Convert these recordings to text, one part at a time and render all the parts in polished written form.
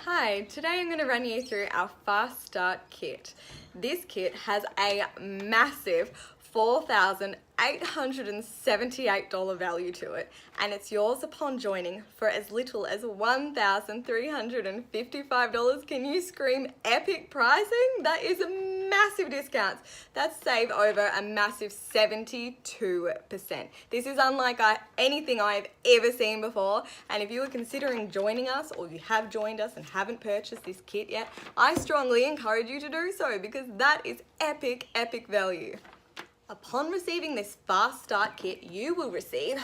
Hi, today I'm going to run you through our Fast Start kit. This kit has a massive $4,878 value to it, and it's yours upon joining for as little as $1,355. Can you scream epic pricing? That is a massive discount. That's save over a massive 72%. This is unlike anything I've ever seen before, and if you are considering joining us or you have joined us and haven't purchased this kit yet, I strongly encourage you to do so because that is epic value. Upon receiving this Fast Start kit, you will receive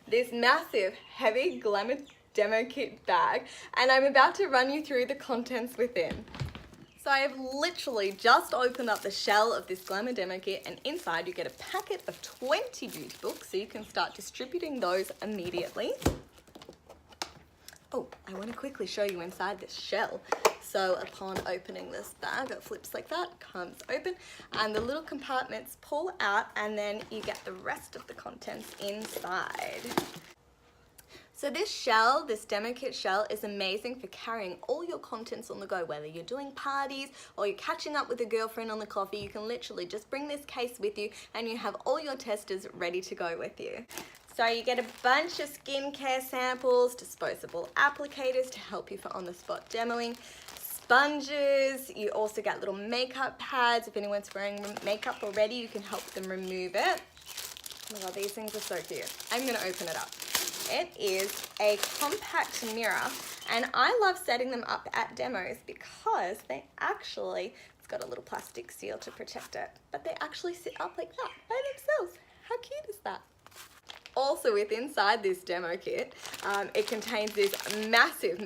this massive, heavy Glamour Demo Kit bag, and I'm about to run you through the contents within. So I have literally just opened up the shell of this Glamour Demo Kit, and inside you get a packet of 20 beauty books so you can start distributing those immediately. Oh, I want to quickly show you inside this shell. So upon opening this bag, it flips like that, comes open, and the little compartments pull out, and then you get the rest of the contents inside. So this shell, this demo kit shell, is amazing for carrying all your contents on the go, whether you're doing parties or you're catching up with a girlfriend on the coffee. You can literally just bring this case with you and you have all your testers ready to go with you. So you get a bunch of skincare samples, disposable applicators to help you for on-the-spot demoing, sponges, you also get little makeup pads. If anyone's wearing makeup already, you can help them remove it. Oh my god, these things are so cute. I'm gonna open it up. It is a compact mirror, and I love setting them up at demos because they actually, it's got a little plastic seal to protect it, but they actually sit up like that by themselves. How cute is that? Also inside this demo kit, it contains this massive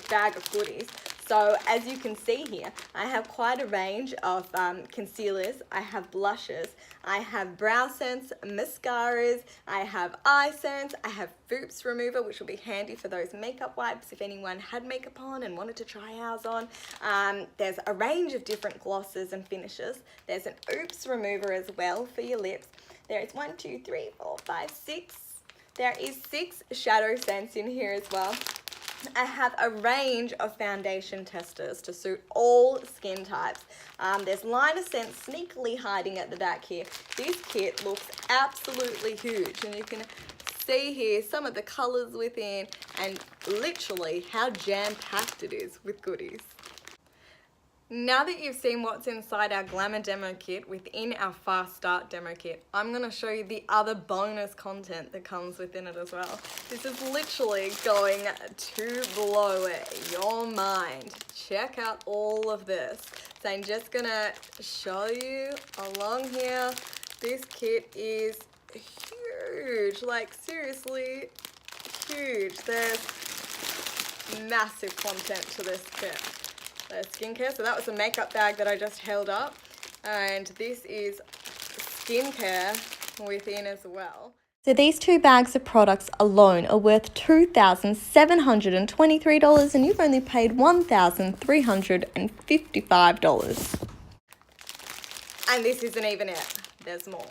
bag of goodies. So as you can see here, I have quite a range of concealers, I have blushes, I have brow scents, mascaras, I have eye scents, I have Foops remover, which will be handy for those makeup wipes if anyone had makeup on and wanted to try ours on. There's a range of different glosses and finishes. There's an Oops remover as well for your lips. There is 1, 2, 3, 4, 5, 6. There is 6 shadow scents in here as well. I have a range of foundation testers to suit all skin types. There's liner scents sneakily hiding at the back here. This kit looks absolutely huge, and you can see here some of the colors within and literally how jam-packed it is with goodies. Now that you've seen what's inside our Glamour Demo Kit within our Fast Start Demo Kit, I'm going to show you the other bonus content that comes within it as well. This is literally going to blow your mind. Check out all of this. So I'm just going to show you along here. This kit is huge, like seriously huge. There's massive content to this kit. There's skincare, so that was a makeup bag that I just held up, and this is skincare within as well. So these 2 bags of products alone are worth $2,723, and you've only paid $1,355. And this isn't even it, there's more.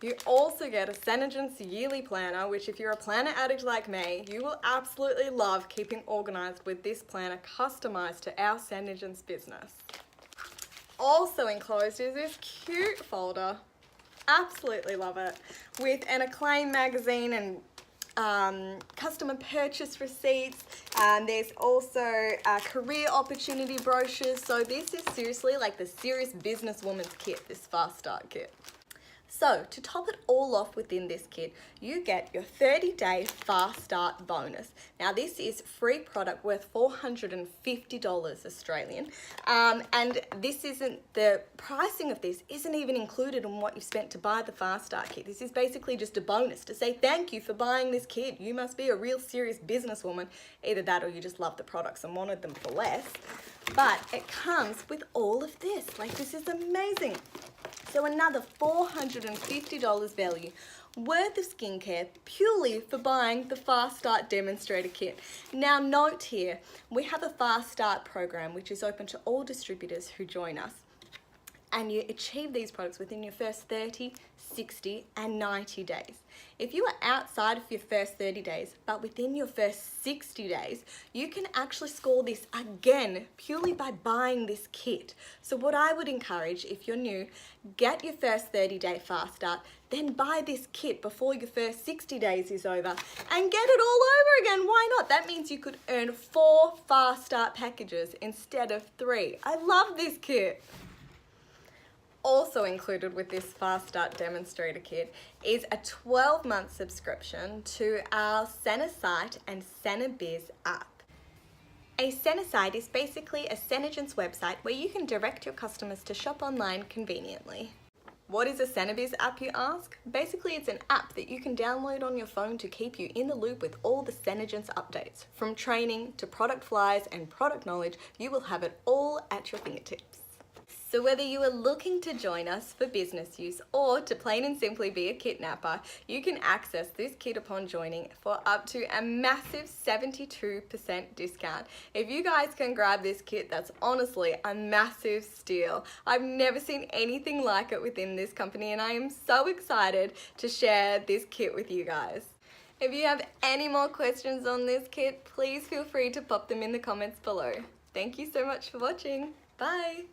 You also get a SeneGence yearly planner, which if you're a planner addict like me, you will absolutely love keeping organized with this planner customized to our SeneGence business. Also enclosed is this cute folder. Absolutely love it. With an Acclaim magazine and customer purchase receipts. There's also career opportunity brochures. So this is seriously like the serious businesswoman's kit, this Fast Start kit. So to top it all off within this kit, you get your 30-day Fast Start bonus. Now this is free product worth $450 Australian, and this isn't, the pricing of this isn't even included in what you spent to buy the Fast Start kit. This is basically just a bonus to say thank you for buying this kit. You must be a real serious businesswoman. Either that or you just love the products and wanted them for less. But it comes with all of this. Like, this is amazing. So another $450 value worth of skincare purely for buying the Fast Start Demonstrator Kit. Now note here, we have a Fast Start program which is open to all distributors who join us. and you achieve these products within your first 30, 60 and 90 days. If you are outside of your first 30 days, but within your first 60 days, you can actually score this again purely by buying this kit. So what I would encourage, if you're new, get your first 30-day fast start, then buy this kit before your first 60 days is over and get it all over again. Why not? That means you could earn 4 fast start packages instead of 3. I love this kit. Also included with this Fast Start Demonstrator Kit is a 12-month subscription to our SeneSite and SeneBiz app. A SeneSite is basically a SeneGence website where you can direct your customers to shop online conveniently. What is a SeneBiz app, you ask? Basically, it's an app that you can download on your phone to keep you in the loop with all the SeneGence updates. From training to product flyers and product knowledge, you will have it all at your fingertips. So whether you are looking to join us for business use or to plain and simply be a kidnapper, you can access this kit upon joining for up to a massive 72% discount. If you guys can grab this kit, that's honestly a massive steal. I've never seen anything like it within this company, and I am so excited to share this kit with you guys. If you have any more questions on this kit, please feel free to pop them in the comments below. Thank you so much for watching. Bye!